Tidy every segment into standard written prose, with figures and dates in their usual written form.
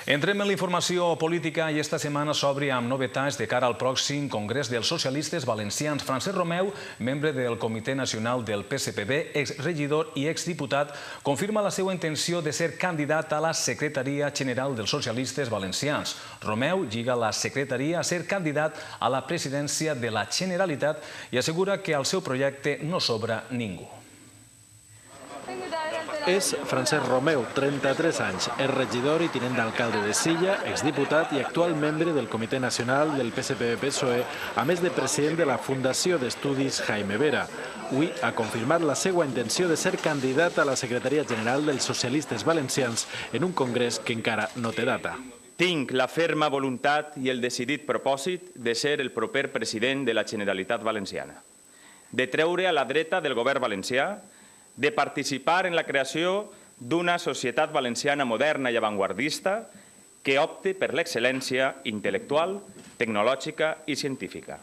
Entrem en la informació política i esta setmana s'obre amb novetats de cara al pròxim Congrés dels Socialistes Valencians. Francesc Romeu, membre del Comitè Nacional del PSPB, exregidor i exdiputat, confirma la seva intenció de ser candidat a la Secretaria General dels Socialistes Valencians. Romeu lliga la secretaria a ser candidat a la presidència de la Generalitat i assegura que al seu projecte no sobra ningú. És Francesc Romeu, 33 anys, és regidor i tinent d'alcalde de Silla, exdiputat i actual membre del Comitè Nacional del PSPB-PSOE, a més de president de la Fundació d'Estudis Jaime Vera. Avui ha confirmat la seva intenció de ser candidat a la Secretaria General dels Socialistes Valencians en un congrés que encara no té data. Tinc la ferma voluntat i el decidit propòsit de ser el proper president de la Generalitat Valenciana, de treure a la dreta del govern valencià, de participar en la creació d'una societat valenciana moderna i avantguardista que opte per l'excel·lència intel·lectual, tecnològica i científica.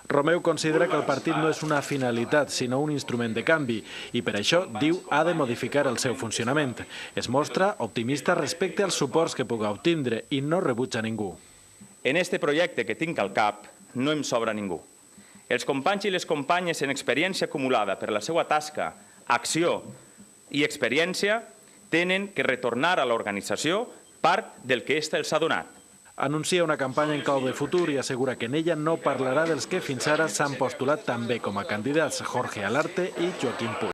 Romeu considera que el partit no és una finalitat, sinó un instrument de canvi, i per això, diu, ha de modificar el seu funcionament. Es mostra optimista respecte als suports que puga obtindre i no rebutja ningú. En este projecte que tinc al cap no em sobra ningú. Els companys i les companyes en experiència acumulada per la seva tasca, acció i experiència tenen que retornar a l'organització part del que ésta els ha donat. Anuncia una campanya en clau de futur i assegura que en ella no parlarà dels que fins ara s'han postulat també com a candidats Jorge Alarte i Joaquim Puig.